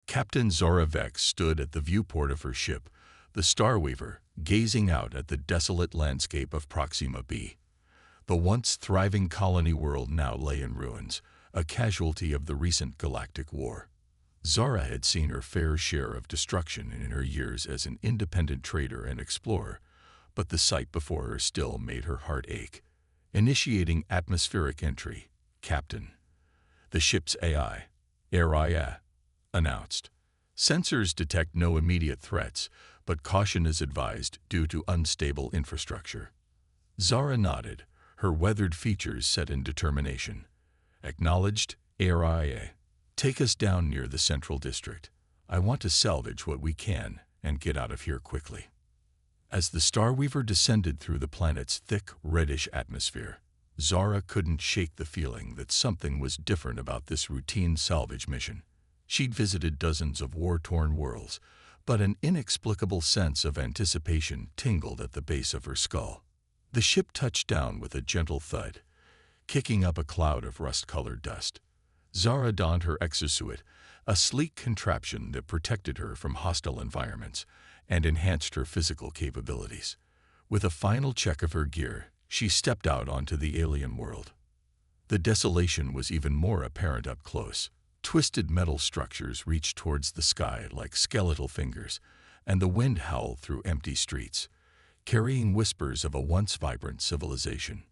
Captain Zora Vex stood at the viewport of her ship, the Starweaver, gazing out at the desolate landscape of Proxima b. The once thriving colony world now lay in ruins, a casualty of the recent Galactic War. Zara had seen her fair share of destruction in her years as an independent trader and explorer, but the sight before her still made her heart ache. Initiating atmospheric entry, Captain. The ship's AI, ARIA, announced. Sensors detect no immediate threats, but caution is advised due to unstable infrastructure. Zara nodded, her weathered features set in determination. Acknowledged, ARIA. Take us down near the central district. I want to salvage what we can and get out of here quickly. As the Starweaver descended through the planet's thick, reddish atmosphere, Zara couldn't shake the feeling that something was different about this routine salvage mission. She'd visited dozens of war-torn worlds, but an inexplicable sense of anticipation tingled at the base of her skull. The ship touched down with a gentle thud, kicking up a cloud of rust-colored dust. Zara donned her exosuit, a sleek contraption that protected her from hostile environments and enhanced her physical capabilities. With a final check of her gear, she stepped out onto the alien world. The desolation was even more apparent up close. Twisted metal structures reached towards the sky like skeletal fingers, and the wind howled through empty streets, carrying whispers of a once vibrant civilization.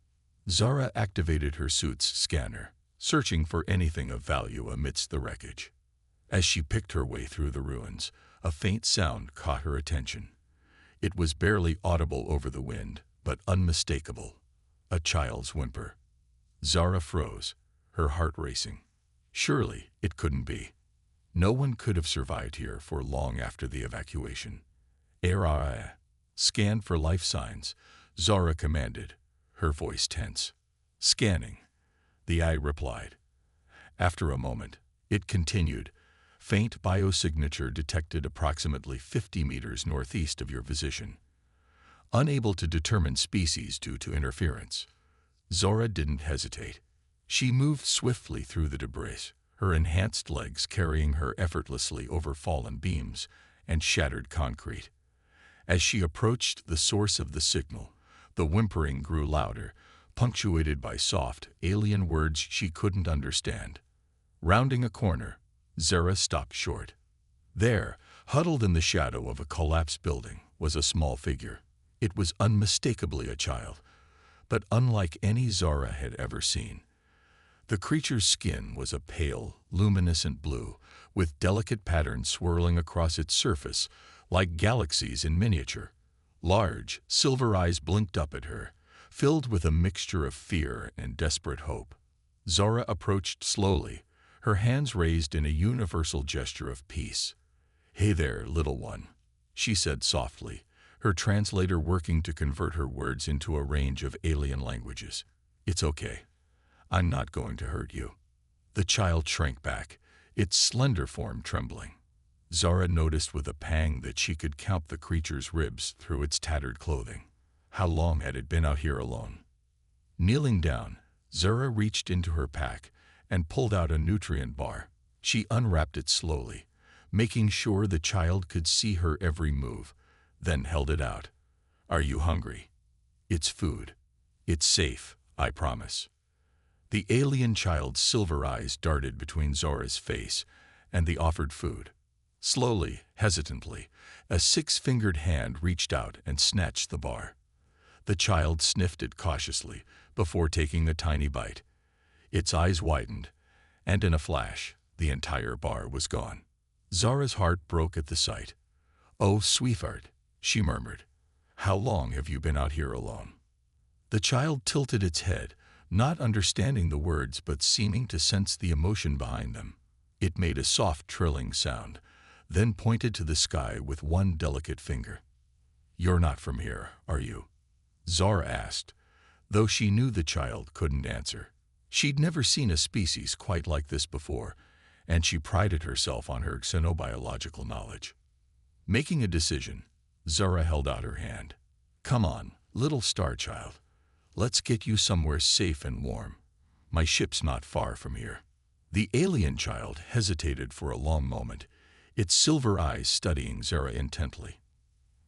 Zara activated her suit's scanner, searching for anything of value amidst the wreckage. As she picked her way through the ruins, a faint sound caught her attention. It was barely audible over the wind, but unmistakable. A child's whimper. Zara froze, her heart racing. Surely it couldn't be. No one could have survived here for long after the evacuation. ARIA. Scan for life signs, Zara commanded, her voice tense. Scanning. The eye replied. After a moment, it continued. Faint biosignature detected approximately 50 meters northeast of your position. Unable to determine species due to interference. Zora didn't hesitate. She moved swiftly through the debris, her enhanced legs carrying her effortlessly over fallen beams and shattered concrete. As she approached the source of the signal, the whimpering grew louder, punctuated by soft, alien words she couldn't understand. Rounding a corner, Zara stopped short. There, huddled in the shadow of a collapsed building, was a small figure. It was unmistakably a child, but unlike any Zara had ever seen. The creature's skin was a pale, luminescent blue, with delicate patterns swirling across its surface like galaxies in miniature. Large, silver eyes blinked up at her, filled with a mixture of fear and desperate hope. Zara approached slowly, her hands raised in a universal gesture of peace. "Hey there, little one," she said softly, her translator working to convert her words into a range of alien languages. "It's okay. I'm not going to hurt you." The child shrank back, its slender form trembling. Zara noticed with a pang that she could count the creature's ribs through its tattered clothing. How long had it been out here alone? Kneeling down, Zara reached into her pack and pulled out a nutrient bar. She unwrapped it slowly, making sure the child could see her every move, then held it out. "Are you hungry? It's food. It's safe, I promise." The alien child's silver eyes darted between Zara's face and the offered food. Slowly, hesitantly, a six-fingered hand reached out and snatched the bar. The child sniffed it cautiously before taking a tiny bite. Its eyes widened, and in a flash, the entire bar was gone. Zara's heart broke at the sight. "Oh, sweetheart," she murmured. "How long have you been out here alone?" The child tilted its head, not understanding the words but seeming to sense the emotion behind them. It made a soft trilling sound, then pointed to the sky with one delicate finger. "You're not from here, are you?" Zara asked, though she knew the child couldn't answer. She'd never seen a species quite like this before, and she prided herself on her xenobiological knowledge. Making a decision, Zara held out her hand. "Come on, little star child. Let's get you somewhere safe and warm. My ship's not far from here." The alien child hesitated for a long moment, its silver eyes studying Zara intently.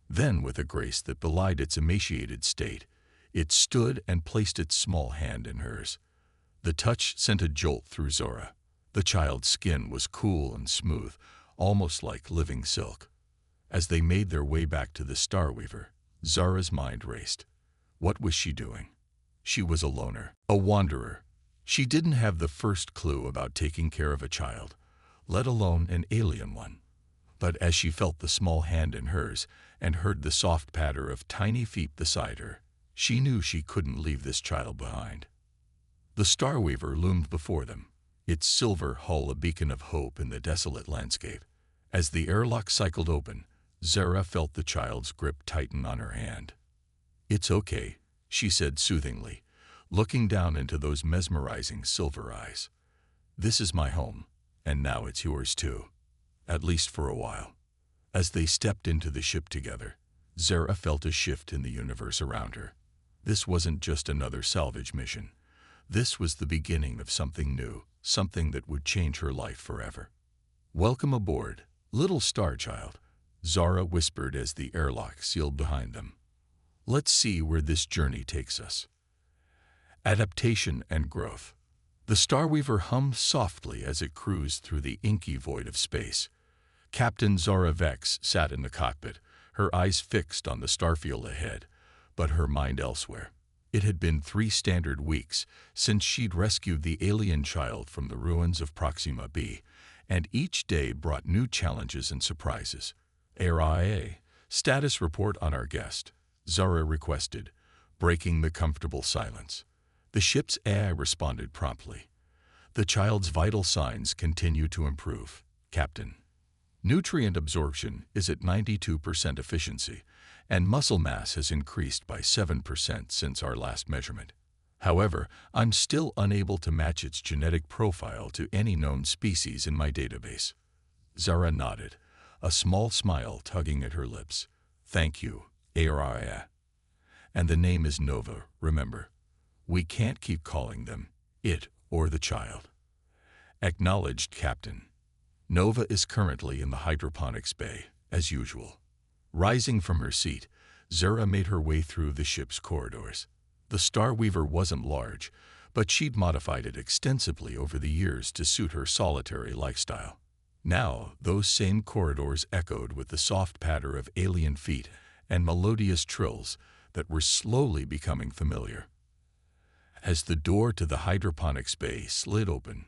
Then, with a grace that belied its emaciated state, it stood and placed its small hand in hers. The touch sent a jolt through Zora. The child's skin was cool and smooth, almost like living silk. As they made their way back to the Starweaver, Zara's mind raced. What was she doing? She was a loner, a wanderer. She didn't have the first clue about taking care of a child, let alone an alien one. But as she felt the small hand in hers and heard the soft patter of tiny feet beside her, she knew she couldn't leave this child behind. The Starweaver loomed before them, its silver hull a beacon of hope in the desolate landscape. As the airlock cycled open, Zara felt the child's grip tighten on her hand. "It's okay," she said soothingly, looking down into those mesmerizing silver eyes. "This is my home, and now it's yours too, at least for a while." As they stepped into the ship together, Zara felt a shift in the universe around her. This wasn't just another salvage mission. This was the beginning of something new, something that would change her life forever. "Welcome aboard, little star child," Zara whispered as the airlock sealed behind them. "Let's see where this journey takes us." Adaptation and growth. The Starweaver hummed softly as it cruised through the inky void of space. Captain Zara Vex sat in the cockpit, her eyes fixed on the starfield ahead, but her mind elsewhere. It had been 3 standard weeks since she'd rescued the alien child from the ruins of Proxima B, and each day brought new challenges and surprises. "ARIA, status report on our guest," Zara requested, breaking the comfortable silence. The ship's AI responded promptly. "The child's vital signs continue to improve, Captain. Nutrient absorption is at 92% efficiency, and muscle mass has increased by 7% since our last measurement. However, I'm still unable to match its genetic profile to any known species in my database." Zara nodded, a small smile tugging at her lips. "Thank you, Aria. And the name is Nova, remember. We can't keep calling them it or the child." "Acknowledged, Captain." Nova is currently in the hydroponics bay, as usual. Rising from her seat, Zara made her way through the ship's corridors. The Starweaver wasn't large, but she'd modified it extensively over the years to suit her solitary lifestyle. Now, those same corridors echoed with the soft patter of alien feet and melodious trills that were slowly becoming familiar. As the door to the hydroponics bay slid open,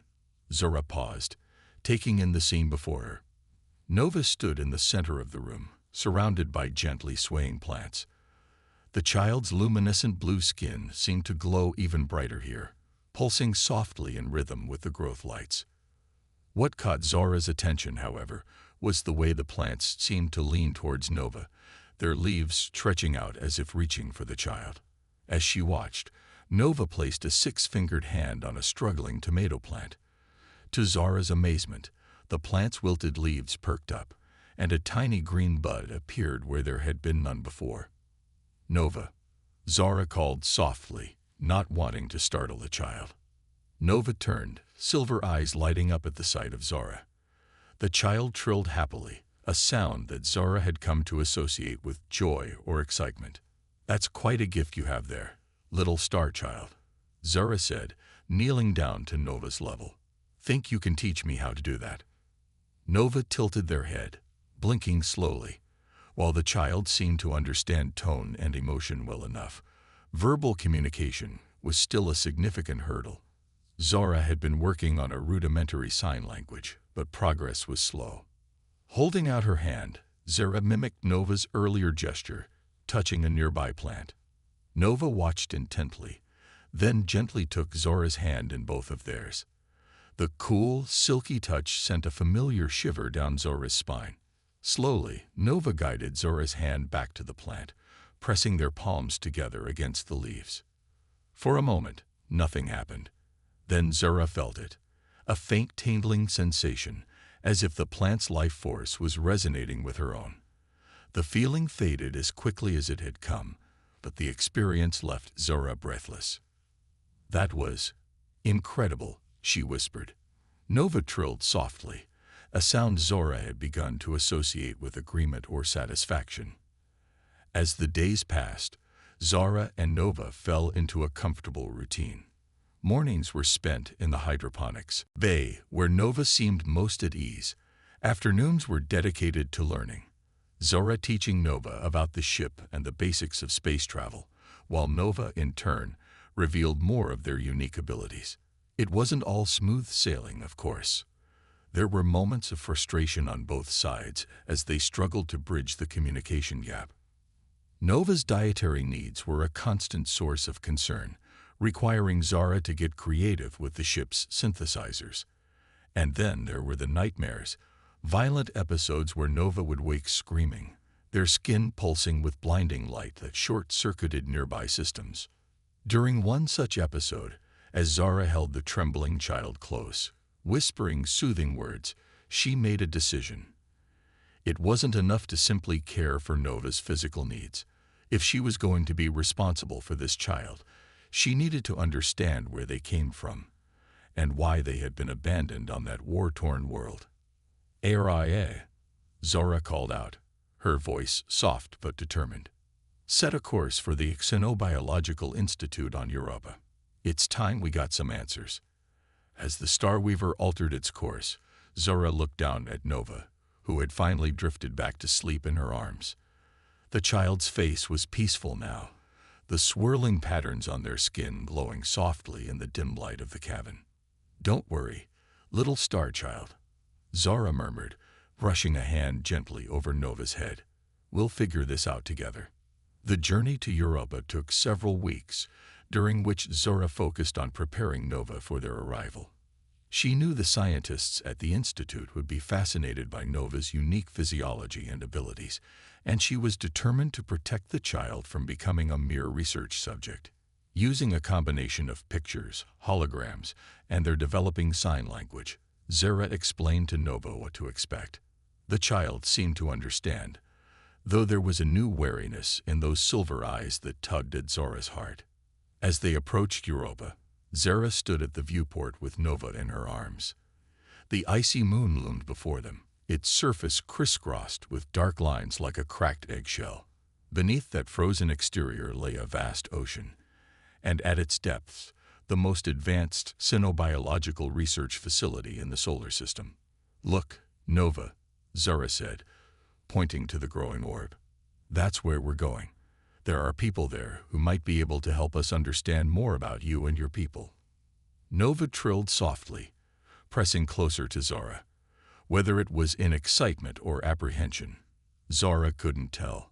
Zara paused, taking in the scene before her. Nova stood in the center of the room, surrounded by gently swaying plants. The child's luminescent blue skin seemed to glow even brighter here, pulsing softly in rhythm with the growth lights. What caught Zara's attention, however, was the way the plants seemed to lean towards Nova, their leaves stretching out as if reaching for the child. As she watched, Nova placed a 6-fingered hand on a struggling tomato plant. To Zara's amazement, the plant's wilted leaves perked up, and a tiny green bud appeared where there had been none before. "Nova," Zara called softly, not wanting to startle the child. Nova turned, silver eyes lighting up at the sight of Zara. The child trilled happily, a sound that Zara had come to associate with joy or excitement. "That's quite a gift you have there, little star child," Zara said, kneeling down to Nova's level. "Think you can teach me how to do that?" Nova tilted their head, blinking slowly. While the child seemed to understand tone and emotion well enough, verbal communication was still a significant hurdle. Zara had been working on a rudimentary sign language, but progress was slow. Holding out her hand, Zara mimicked Nova's earlier gesture, touching a nearby plant. Nova watched intently, then gently took Zara's hand in both of theirs. The cool, silky touch sent a familiar shiver down Zara's spine. Slowly, Nova guided Zora's hand back to the plant, pressing their palms together against the leaves. For a moment, nothing happened. Then Zora felt it, a faint tingling sensation, as if the plant's life force was resonating with her own. The feeling faded as quickly as it had come, but the experience left Zora breathless. "That was incredible," she whispered. Nova trilled softly, a sound Zora had begun to associate with agreement or satisfaction. As the days passed, Zara and Nova fell into a comfortable routine. Mornings were spent in the hydroponics bay, where Nova seemed most at ease. Afternoons were dedicated to learning, Zora teaching Nova about the ship and the basics of space travel, while Nova, in turn, revealed more of their unique abilities. It wasn't all smooth sailing, of course. There were moments of frustration on both sides as they struggled to bridge the communication gap. Nova's dietary needs were a constant source of concern, requiring Zara to get creative with the ship's synthesizers. And then there were the nightmares, violent episodes where Nova would wake screaming, their skin pulsing with blinding light that short-circuited nearby systems. During one such episode, as Zara held the trembling child close, whispering soothing words, she made a decision. It wasn't enough to simply care for Nova's physical needs. If she was going to be responsible for this child, she needed to understand where they came from and why they had been abandoned on that war-torn world. "Aria," Zora called out, her voice soft but determined. "Set a course for the Xenobiological Institute on Europa. It's time we got some answers." As the Starweaver altered its course, Zora looked down at Nova, who had finally drifted back to sleep in her arms. The child's face was peaceful now, the swirling patterns on their skin glowing softly in the dim light of the cabin. "Don't worry, little star child," Zora murmured, brushing a hand gently over Nova's head. "We'll figure this out together." The journey to Europa took several weeks, during which Zora focused on preparing Nova for their arrival. She knew the scientists at the Institute would be fascinated by Nova's unique physiology and abilities, and she was determined to protect the child from becoming a mere research subject. Using a combination of pictures, holograms, and their developing sign language, Zora explained to Nova what to expect. The child seemed to understand, though there was a new wariness in those silver eyes that tugged at Zora's heart. As they approached Europa, Zara stood at the viewport with Nova in her arms. The icy moon loomed before them, its surface crisscrossed with dark lines like a cracked eggshell. Beneath that frozen exterior lay a vast ocean, and at its depths, the most advanced xenobiological research facility in the solar system. "Look, Nova," Zara said, pointing to the growing orb. "That's where we're going. There are people there who might be able to help us understand more about you and your people." Nova trilled softly, pressing closer to Zara. Whether it was in excitement or apprehension, Zara couldn't tell.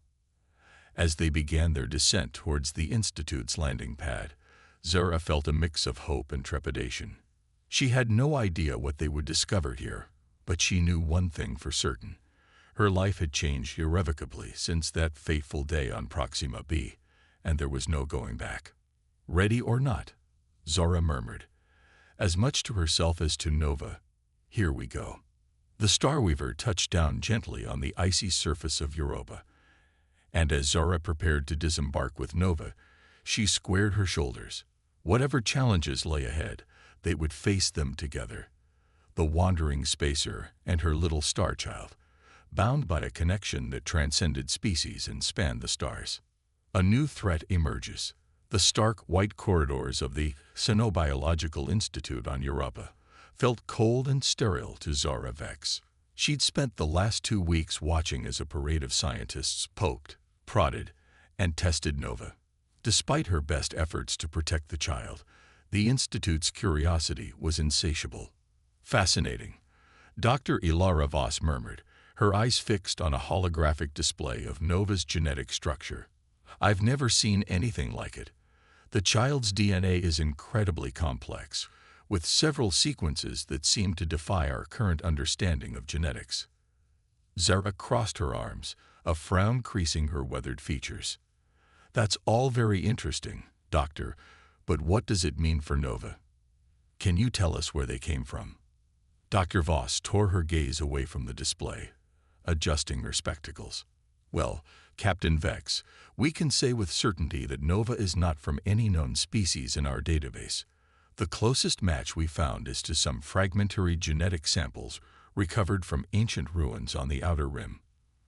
As they began their descent towards the Institute's landing pad, Zara felt a mix of hope and trepidation. She had no idea what they would discover here, but she knew one thing for certain. Her life had changed irrevocably since that fateful day on Proxima b, and there was no going back. "Ready or not," Zora murmured, as much to herself as to Nova. "Here we go." The Starweaver touched down gently on the icy surface of Europa, and as Zora prepared to disembark with Nova, she squared her shoulders. Whatever challenges lay ahead, they would face them together. The wandering spacer and her little star child, bound by a connection that transcended species and spanned the stars. A new threat emerges. The stark white corridors of the Xenobiological Institute on Europa felt cold and sterile to Zara Vex. She'd spent the last 2 weeks watching as a parade of scientists poked, prodded, and tested Nova. Despite her best efforts to protect the child, the Institute's curiosity was insatiable. "Fascinating," Dr. Ilara Voss murmured, her eyes fixed on a holographic display of Nova's genetic structure. "I've never seen anything like it. The child's DNA is incredibly complex, with several sequences that seem to defy our current understanding of genetics." Zara crossed her arms, a frown creasing her weathered features. "That's all very interesting, Doctor, but what does it mean for Nova? Can you tell us where they came from?" Dr. Voss tore her gaze away from the display, adjusting her spectacles. "Well, Captain Vex, we can say with certainty that Nova is not from any known species in our database. The closest match we found is to some fragmentary genetic samples recovered from ancient ruins on the outer rim.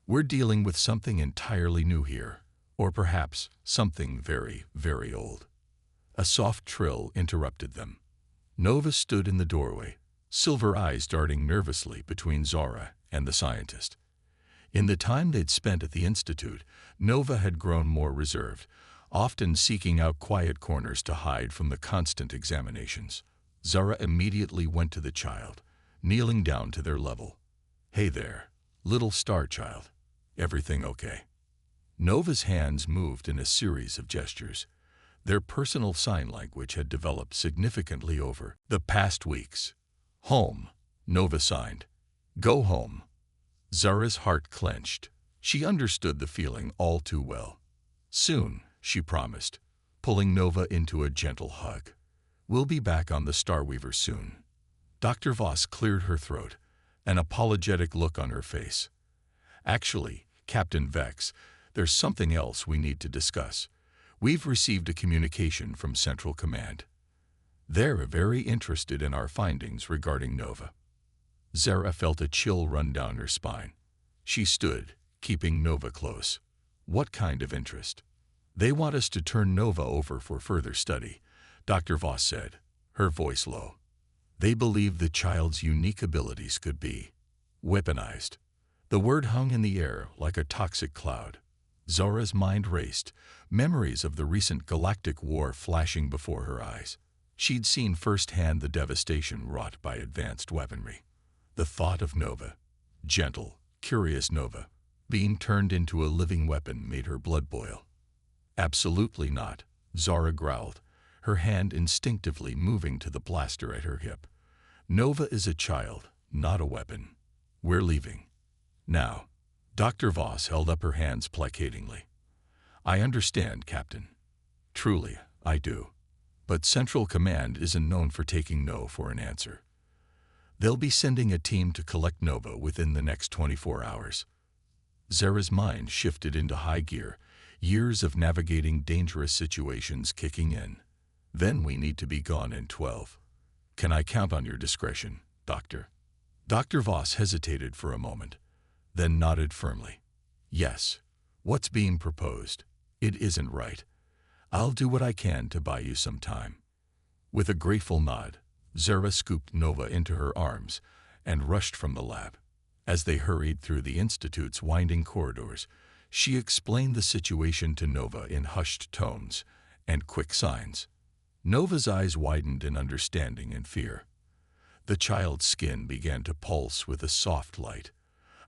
We're dealing with something entirely new here, or perhaps something very, very old. A soft trill interrupted them. Nova stood in the doorway, silver eyes darting nervously between Zara and the scientist. In the time they'd spent at the Institute, Nova had grown more reserved, often seeking out quiet corners to hide from the constant examinations. Zara immediately went to the child, kneeling down to their level. "Hey there, little star child. Everything okay?" Nova's hands moved in a series of gestures. Their personal sign language had developed significantly over the past weeks. "Home," Nova signed. "Go home." Zara's heart clenched. She understood the feeling all too well. "Soon," she promised, pulling Nova into a gentle hug. "We'll be back on the Starweaver soon." Dr. Voss cleared her throat, an apologetic look on her face. "Actually, Captain Vex, there's something else we need to discuss. We've received a communication from Central Command. They're very interested in our findings regarding Nova." Zara felt a chill run down her spine. She stood, keeping Nova close. "What kind of interest?" "They want us to turn Nova over for further study," Dr. Voss said, her voice low. "They believe the child's unique abilities could be weaponized." The word hung in the air like a toxic cloud. Zara's mind raced, memories of the recent Galactic War flashing before her eyes. She'd seen firsthand the devastation wrought by advanced weaponry. The thought of Nova, gentle, curious Nova, being turned into a living weapon made her blood boil. "Absolutely not," Zara growled, her hand instinctively moving to the blaster at her hip. "Nova is a child, not a weapon. We're leaving. Now." Dr. Voss held up her hands placatingly. "I understand, Captain. Truly, I do. But Central Command isn't known for taking no for an answer. They'll be sending a team to collect Nova within the next 24 hours. Zara's mind shifted into high gear, years of navigating dangerous situations kicking in. "Then we need to be gone in 12. Can I count on your discretion, Doctor?" Dr. Voss hesitated for a moment, then nodded firmly. "Yes. What's being proposed? It isn't right. I'll do what I can to buy you some time." With a grateful nod, Zara scooped Nova into her arms and rushed from the lab. As they hurried through the Institute's winding corridors, she explained the situation to Nova in hushed tones and quick signs. Nova's eyes widened in understanding and fear. The child's skin began to pulse with a soft light,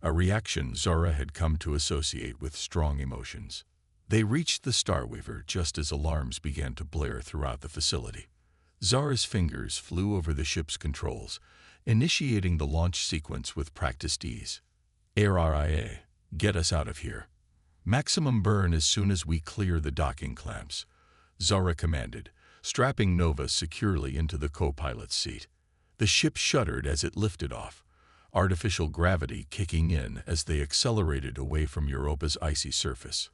a reaction Zara had come to associate with strong emotions. They reached the Starweaver just as alarms began to blare throughout the facility. Zara's fingers flew over the ship's controls, initiating the launch sequence with practiced ease. "ARIA, get us out of here. Maximum burn as soon as we clear the docking clamps," Zara commanded, strapping Nova securely into the co-pilot's seat. The ship shuddered as it lifted off, artificial gravity kicking in as they accelerated away from Europa's icy surface.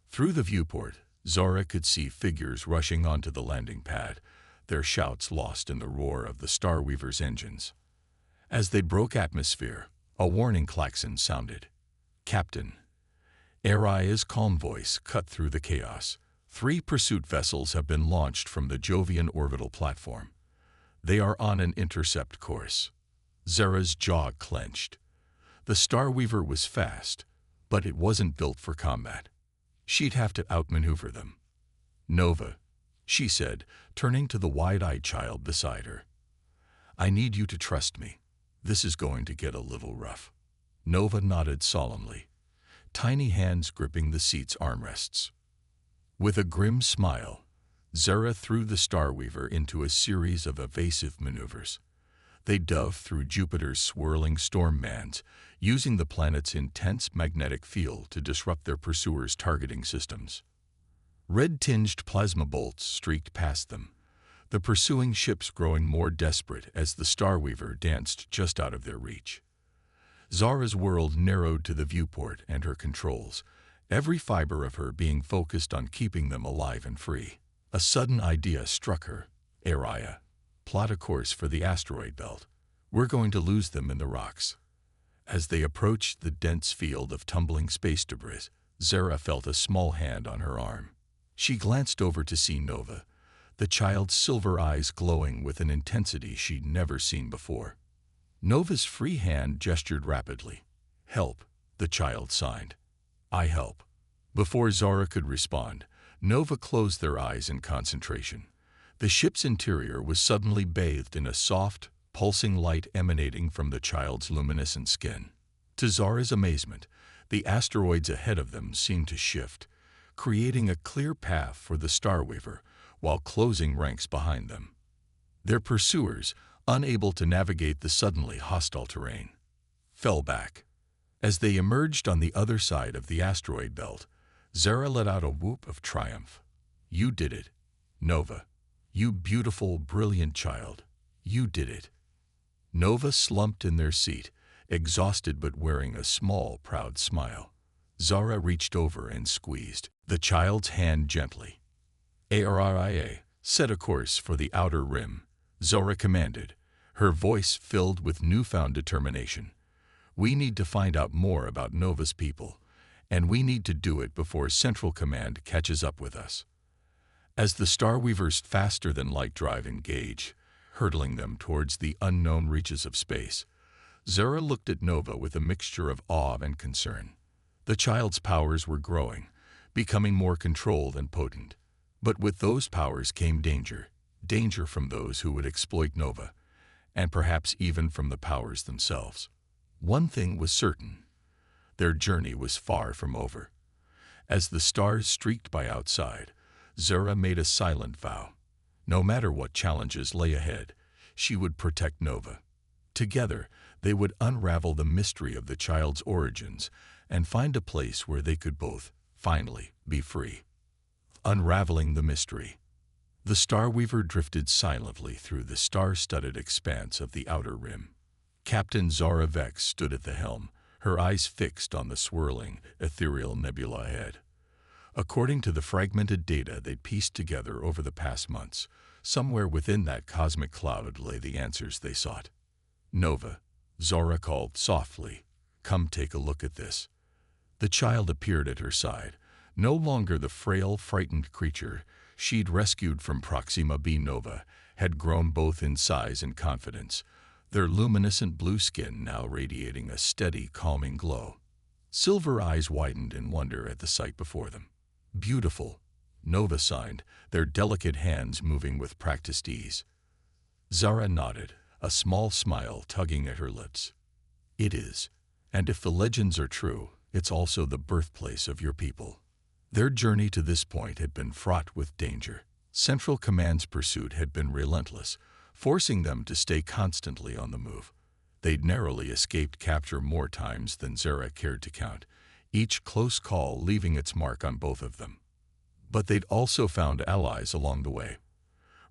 Through the viewport, Zara could see figures rushing onto the landing pad, their shouts lost in the roar of the Starweaver's engines. As they broke atmosphere, a warning klaxon sounded. "Captain." Aria's calm voice cut through the chaos. "3 pursuit vessels have been launched from the Jovian orbital platform. They are on an intercept course." Zara's jaw clenched. The Starweaver was fast, but it wasn't built for combat. She'd have to outmaneuver them. "Nova," she said, turning to the wide-eyed child beside her. "I need you to trust me. This is going to get a little rough." Nova nodded solemnly, tiny hands gripping the seat's armrests. With a grim smile, Zara threw the Starweaver into a series of evasive maneuvers. They dove through Jupiter's swirling storm bands, using the planet's intense magnetic field to disrupt their pursuers' targeting systems. Red-tinged plasma bolts streaked past them, the pursuing ships growing more desperate as the Starweaver danced just out of their reach. Zara's world narrowed to the viewport and her controls, every fiber of her being focused on keeping them alive and free. A sudden idea struck her. "Aria, plot a course for the asteroid belt. We're going to lose them in the rocks." As they approached the dense field of tumbling space debris, Zara felt a small hand on her arm. She glanced over to see Nova, the child's silver eyes glowing with an intensity she'd never seen before. Nova's free hand gestured rapidly. "Help," the child signed. "I help." Before Zara could respond, Nova closed their eyes in concentration. The ship's interior was suddenly bathed in a soft, pulsing light emanating from the child's luminescent skin. To Zara's amazement, the asteroids ahead of them seemed to shift, creating a clear path for the Starweaver while closing ranks behind them. Their pursuers, unable to navigate the suddenly hostile terrain, fell back. As they emerged on the other side of the asteroid belt, Zara let out a whoop of triumph. "You did it, Nova. You beautiful, brilliant child. You did it." Nova slumped in their seat, exhausted but wearing a small, proud smile. Zara reached over and squeezed the child's hand gently. "ARIA, set a course for the outer rim," Zara commanded, her voice filled with newfound determination. "We need to find out more about Nova's people, and we need to do it before Central Command catches up with us." As the Starweaver's faster-than-light drive engaged, hurtling them towards the unknown reaches of space, Zara looked at Nova with a mixture of awe and concern. The child's powers were growing, becoming more controlled and potent. But with those powers came danger from those who would exploit Nova, and perhaps even from the powers themselves. One thing was certain: their journey was far from over. As the stars streaked by outside, Zara made a silent vow. No matter what challenges lay ahead, she would protect Nova. Together, they would unravel the mystery of the child's origins and find a place where they could both, finally, be free. Unraveling the mystery. The Starweaver drifted silently through the star-studded expanse of the outer rim. Captain Zara Vex stood at the helm, her eyes fixed on the swirling, ethereal nebula ahead. According to the fragmented data they'd pieced together over the past months, somewhere within that cosmic cloud lay the answers they sought. "Nova," Zara called softly, "come take a look at this." The child appeared at her side, no longer the frail, frightened creature she'd rescued from Proxima b. Nova had grown both in size and confidence, their luminescent blue skin now radiating a steady, calming glow. Silver eyes widened in wonder at the sight before them. "Beautiful," Nova signed, their delicate hands moving with practiced ease. Zara nodded, a small smile tugging at her lips. "It is. And if the legends are true, it's also the birthplace of your people." Their journey to this point had been fraught with danger. Central Command's pursuit had been relentless, forcing them to stay constantly on the move. They'd narrowly escaped capture more times than Zara cared to count, each close call leaving its mark on both of them. But they'd also found allies along the way.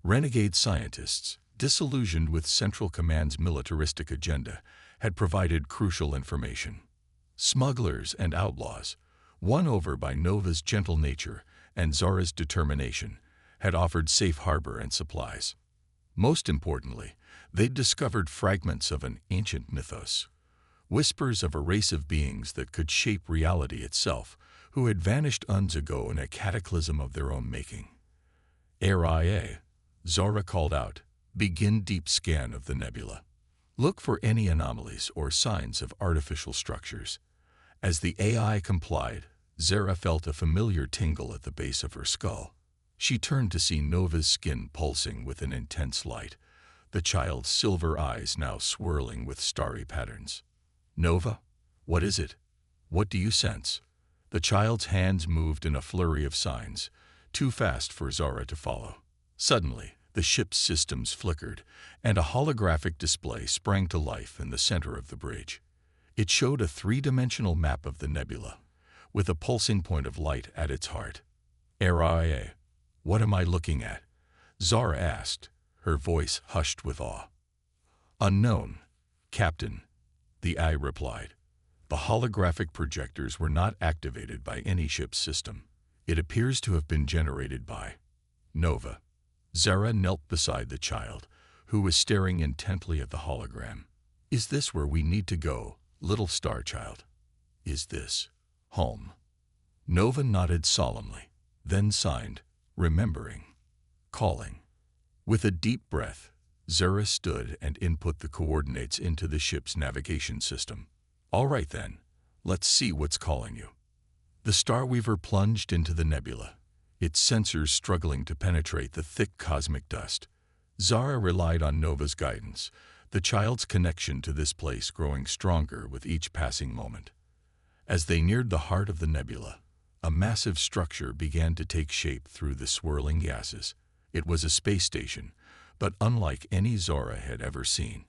Renegade scientists, disillusioned with Central Command's militaristic agenda, had provided crucial information. Smugglers and outlaws, won over by Nova's gentle nature and Zara's determination, had offered safe harbor and supplies. Most importantly, they'd discovered fragments of an ancient mythos, whispers of a race of beings that could shape reality itself, who had vanished eons ago in a cataclysm of their own making. "ARIA," Zara called out, "begin deep scan of the nebula. Look for any anomalies or signs of artificial structures." As the AI complied, Zara felt a familiar tingle at the base of her skull. She turned to see Nova's skin pulsing with an intense light, the child's silver eyes now swirling with starry patterns. "Nova, what is it? What do you sense?" The child's hands moved in a flurry of signs, too fast for Zara to follow. Suddenly, the ship's systems flickered, and a holographic display sprang to life in the center of the bridge. It showed a three-dimensional map of the nebula, with a pulsing point of light at its heart. "ARIA, what am I looking at?" Zara asked, her voice hushed with awe. "Unknown, Captain," the eye replied. "The holographic projectors were not activated by any ship's system. It appears to have been generated by Nova." Zara knelt beside the child, who was staring intently at the hologram. "Is this where we need to go?" Little star child, is this home? Nova nodded solemnly, then signed, remembering, calling. With a deep breath, Zara stood and input the coordinates into the ship's navigation system. All right then, let's see what's calling you. The Starweaver plunged into the nebula, its sensors struggling to penetrate the thick cosmic dust. Zara relied on Nova's guidance, the child's connection to this place growing stronger with each passing moment. As they neared the heart of the nebula, a massive structure began to take shape through the swirling gases. It was a space station, but unlike any Zara had ever seen.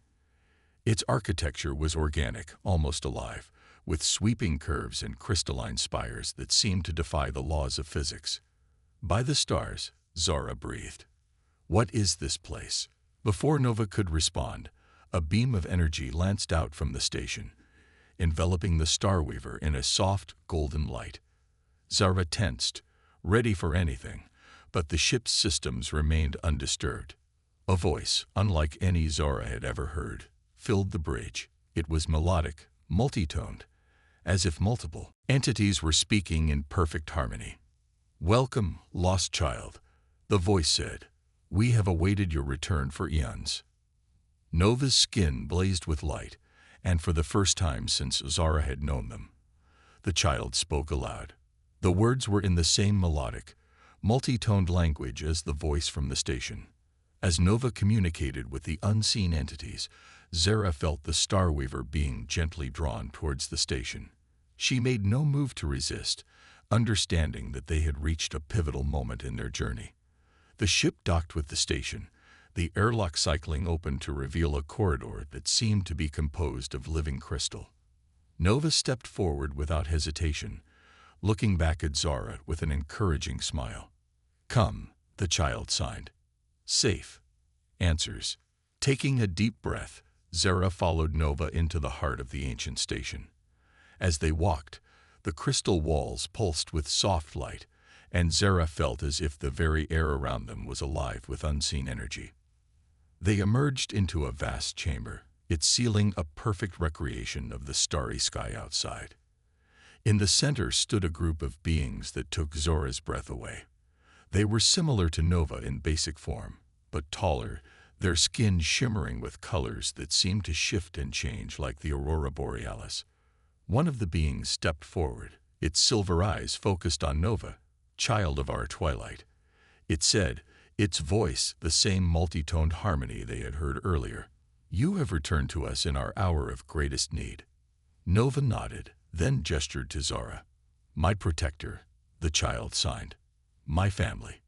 Its architecture was organic, almost alive, with sweeping curves and crystalline spires that seemed to defy the laws of physics. By the stars, Zara breathed. What is this place? Before Nova could respond, a beam of energy lanced out from the station, enveloping the Starweaver in a soft, golden light. Zara tensed, ready for anything, but the ship's systems remained undisturbed. A voice, unlike any Zara had ever heard, filled the bridge. It was melodic, multi-toned, as if multiple entities were speaking in perfect harmony. "Welcome, lost child," the voice said. "We have awaited your return for eons." Nova's skin blazed with light, and for the first time since Zara had known them, the child spoke aloud. The words were in the same melodic, multi-toned language as the voice from the station. As Nova communicated with the unseen entities, Zara felt the Starweaver being gently drawn towards the station. She made no move to resist, understanding that they had reached a pivotal moment in their journey. The ship docked with the station, the airlock cycling open to reveal a corridor that seemed to be composed of living crystal. Nova stepped forward without hesitation, looking back at Zara with an encouraging smile. "Come," the child signed. "Safe." Answers. Taking a deep breath, Zara followed Nova into the heart of the ancient station. As they walked, the crystal walls pulsed with soft light, and Zara felt as if the very air around them was alive with unseen energy. They emerged into a vast chamber, its ceiling a perfect recreation of the starry sky outside. In the center stood a group of beings that took Zora's breath away. They were similar to Nova in basic form, but taller, their skin shimmering with colors that seemed to shift and change like the aurora borealis. One of the beings stepped forward, its silver eyes focused on Nova, "Child of our twilight." It said, its voice the same multi-toned harmony they had heard earlier. "You have returned to us in our hour of greatest need." Nova nodded, then gestured to Zara. "My protector," the child signed. "My family."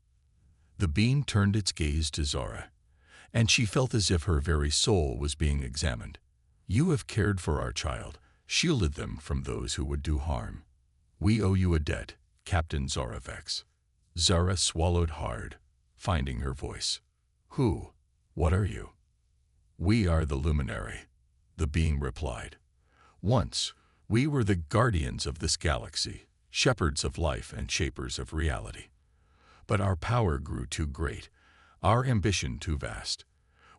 The being turned its gaze to Zara, and she felt as if her very soul was being examined. "You have cared for our child, shielded them from those who would do harm. We owe you a debt, Captain Zara Vex." Zara swallowed hard, finding her voice. "Who? What are you?" "We are the Luminary," the being replied. "Once, we were the guardians of this galaxy, shepherds of life and shapers of reality. But our power grew too great, our ambition too vast.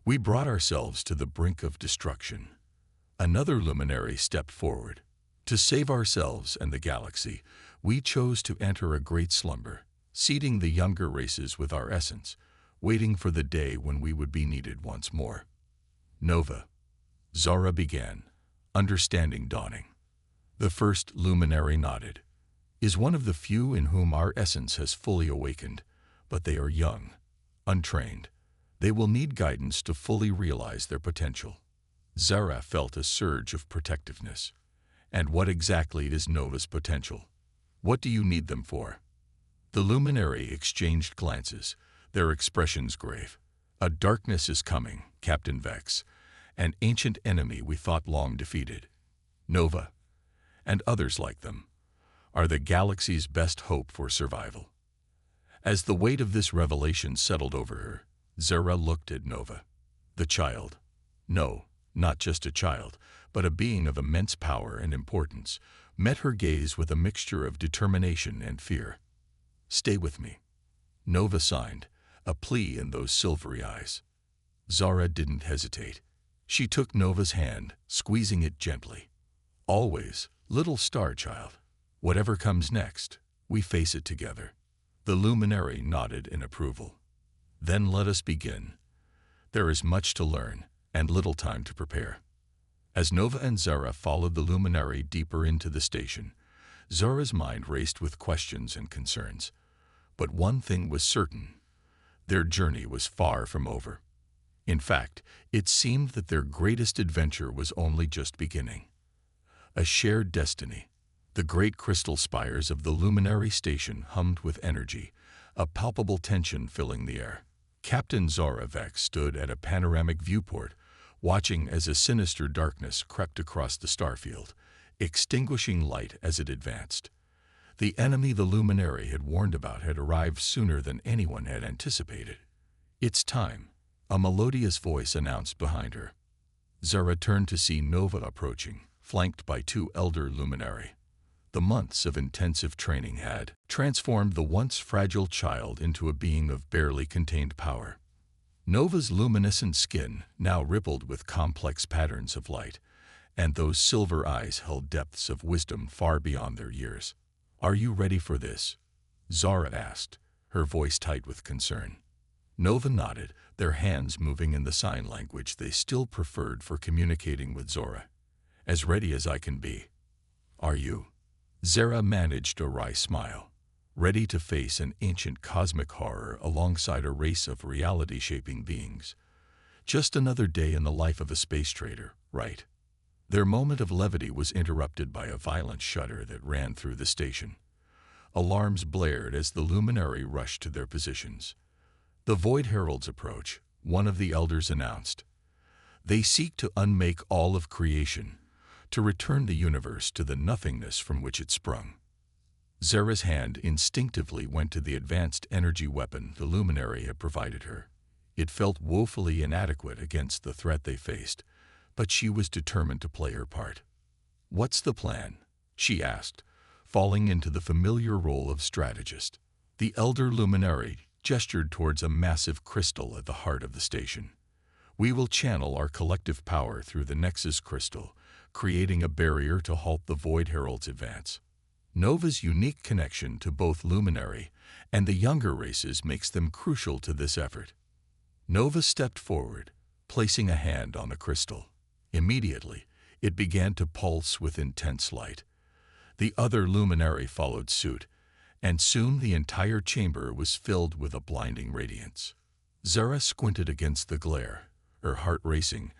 We brought ourselves to the brink of destruction." Another luminary stepped forward. "To save ourselves and the galaxy, we chose to enter a great slumber, seeding the younger races with our essence, waiting for the day when we would be needed once more." "Nova," Zara began, understanding dawning. The first luminary nodded. "Is one of the few in whom our essence has fully awakened, but they are young, untrained. They will need guidance to fully realize their potential." Zara felt a surge of protectiveness. "And what exactly is Nova's potential? What do you need them for?" The luminary exchanged glances, their expressions grave. "A darkness is coming, Captain Vex, an ancient enemy we thought long defeated. Nova, and others like them, are the galaxy's best hope for survival." As the weight of this revelation settled over her, Zara looked at Nova. The child. No, not just a child, but a being of immense power and importance, met her gaze with a mixture of determination and fear. "Stay with me," Nova signed, a plea in those silvery eyes. Zara didn't hesitate. She took Nova's hand, squeezing it gently. Always, little star child. Whatever comes next, we face it together. The luminary nodded in approval. Then let us begin. There is much to learn, and little time to prepare. As Nova and Zara followed the luminary deeper into the station, Zara's mind raced with questions and concerns. But one thing was certain. Their journey was far from over. In fact, it seemed that their greatest adventure was only just beginning. A shared destiny. The great crystal spires of the luminary station hummed with energy, a palpable tension filling the air. Captain Zara Vex stood at a panoramic viewport, watching as a sinister darkness crept across the starfield, extinguishing light as it advanced. The enemy the luminary had warned about had arrived sooner than anyone had anticipated. "It's time," a melodious voice announced behind her. Zara turned to see Nova approaching, flanked by two elder luminary. The months of intensive training had transformed the once fragile child into a being of barely contained power. Nova's luminescent skin now rippled with complex patterns of light, and those silver eyes held depths of wisdom far beyond their years. "Are you ready for this?" Zara asked, her voice tight with concern. Nova nodded, their hands moving in the sign language they still preferred for communicating with Zora. "As ready as I can be." "Are you?" Zara managed a wry smile, ready to face an ancient cosmic horror alongside a race of reality-shaping beings. Just another day in the life of a space trader, right? Their moment of levity was interrupted by a violent shudder that ran through the station. Alarms blared as the luminary rushed to their positions. "The Void Heralds approach," one of the elders announced. "They seek to unmake all of creation, to return the universe to the nothingness from which it sprung." Zara's hand instinctively went to the advanced energy weapon the luminary had provided her. It felt woefully inadequate against the threat they faced, but she was determined to play her part. "What's the plan?" she asked, falling into the familiar role of strategist. The elder luminary gestured towards a massive crystal at the heart of the station. "We will channel our collective power through the Nexus crystal, creating a barrier to halt the Void Herald's advance. Nova's unique connection to both luminary and the younger races makes them crucial to this effort." Nova stepped forward, placing a hand on the crystal. Immediately, it began to pulse with intense light. The other luminary followed suit, and soon the entire chamber was filled with a blinding radiance. Zara squinted against the glare, her heart racing,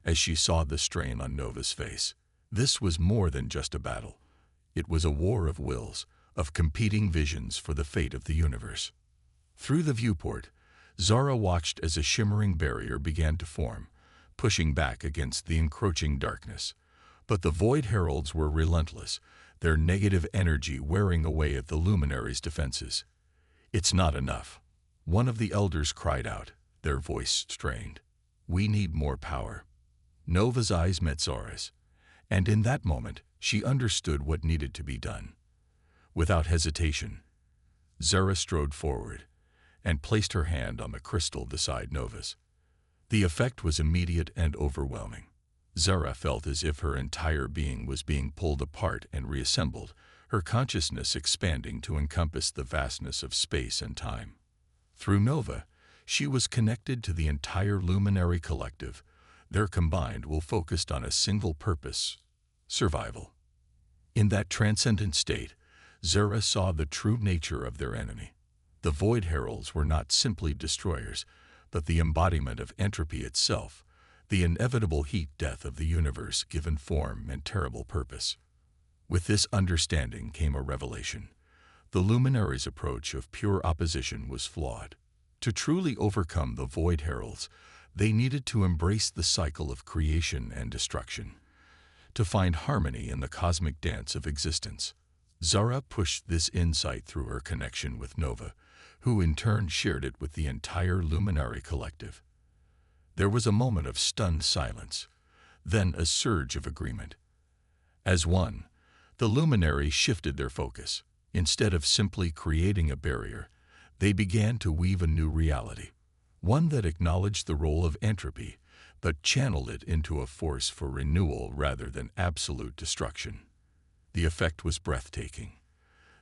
as she saw the strain on Nova's face. This was more than just a battle. It was a war of wills, of competing visions for the fate of the universe. Through the viewport, Zara watched as a shimmering barrier began to form, pushing back against the encroaching darkness. But the Void Heralds were relentless, their negative energy wearing away at the luminary's defenses. "It's not enough," one of the elders cried out, their voice strained. "We need more power." Nova's eyes met Zara's, and in that moment she understood what needed to be done. Without hesitation, Zara strode forward and placed her hand on the crystal beside Nova's. The effect was immediate and overwhelming. Zara felt as if her entire being was being pulled apart and reassembled, her consciousness expanding to encompass the vastness of space and time. Through Nova, she was connected to the entire luminary collective, their combined will focused on a single purpose: survival. In that transcendent state, Zara saw the true nature of their enemy. The Void Heralds were not simply destroyers, but the embodiment of entropy itself, the inevitable heat-death of the universe given form and terrible purpose. With this understanding came a revelation. The luminary's approach of pure opposition was flawed. To truly overcome the Void Heralds, they needed to embrace the cycle of creation and destruction, to find harmony in the cosmic dance of existence. Zara pushed this insight through her connection with Nova, who in turn shared it with the entire luminary collective. There was a moment of stunned silence, then a surge of agreement. As one, the luminaries shifted their focus. Instead of simply creating a barrier, they began to weave a new reality, one that acknowledged the role of entropy, but channeled it into a force for renewal rather than absolute destruction. The effect was breathtaking.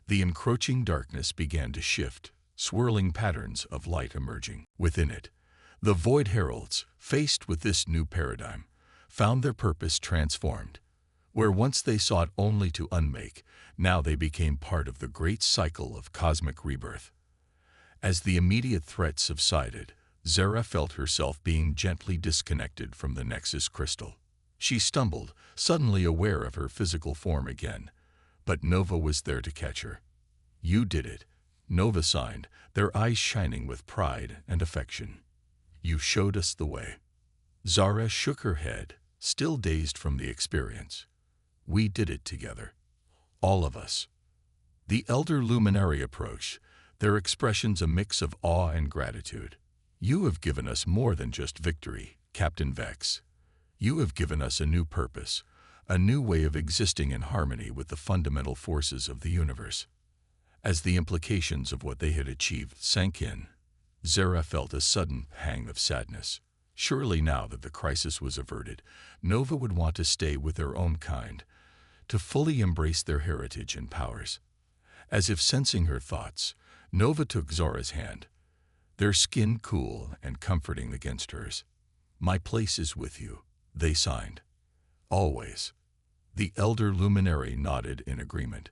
The encroaching darkness began to shift, swirling patterns of light emerging. Within it, the Void Heralds, faced with this new paradigm, found their purpose transformed. Where once they sought only to unmake, now they became part of the great cycle of cosmic rebirth. As the immediate threat subsided, Zara felt herself being gently disconnected from the Nexus crystal. She stumbled, suddenly aware of her physical form again, but Nova was there to catch her. "You did it," Nova signed, their eyes shining with pride and affection. "You showed us the way." Zara shook her head, still dazed from the experience. "We did it together. All of us." The elder luminary approached, their expressions a mix of awe and gratitude. "You have given us more than just victory, Captain Vex. You have given us a new purpose, a new way of existing in harmony with the fundamental forces of the universe." As the implications of what they had achieved sank in, Zara felt a sudden pang of sadness. Surely now that the crisis was averted, Nova would want to stay with their own kind, to fully embrace their heritage and powers. As if sensing her thoughts, Nova took Zara's hand, their skin cool and comforting against hers. "My place is with you," they signed. "Always." The elder luminary nodded in agreement.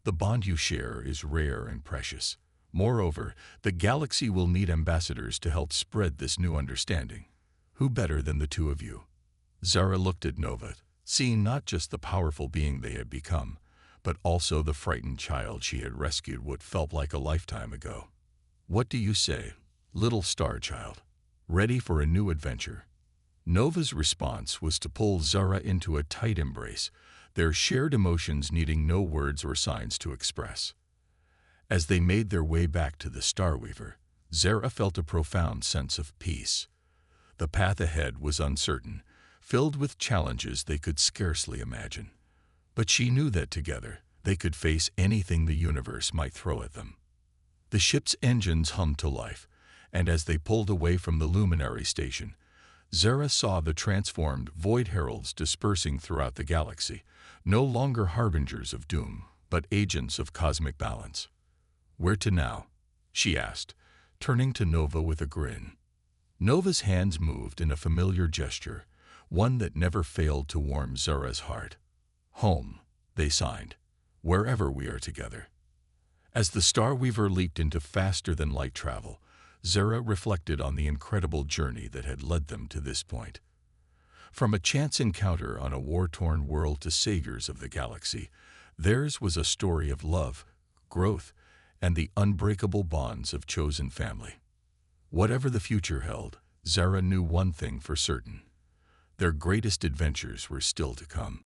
"The bond you share is rare and precious. Moreover, the galaxy will need ambassadors to help spread this new understanding. Who better than the two of you?" Zara looked at Nova, seeing not just the powerful being they had become, but also the frightened child she had rescued what felt like a lifetime ago. "What do you say, little star child? Ready for a new adventure?" Nova's response was to pull Zara into a tight embrace, their shared emotions needing no words or signs to express. As they made their way back to the Starweaver, Zara felt a profound sense of peace. The path ahead was uncertain, filled with challenges they could scarcely imagine. But she knew that together, they could face anything the universe might throw at them. The ship's engines hummed to life, and as they pulled away from the luminary station, Zara saw the transformed Void Heralds dispersing throughout the galaxy, no longer harbingers of doom, but agents of cosmic balance. "Where to now?" she asked, turning to Nova with a grin. Nova's hands moved in a familiar gesture, one that never failed to warm Zara's heart. "Home," they signed, "wherever we are together." As the Starweaver leaped into faster-than-light travel, Zara reflected on the incredible journey that had led them to this point. From a chance encounter on a war-torn world to saviors of the galaxy, theirs was a story of love, growth, and the unbreakable bonds of chosen family. Whatever the future held, Zara knew one thing for certain: their greatest adventures were still to come.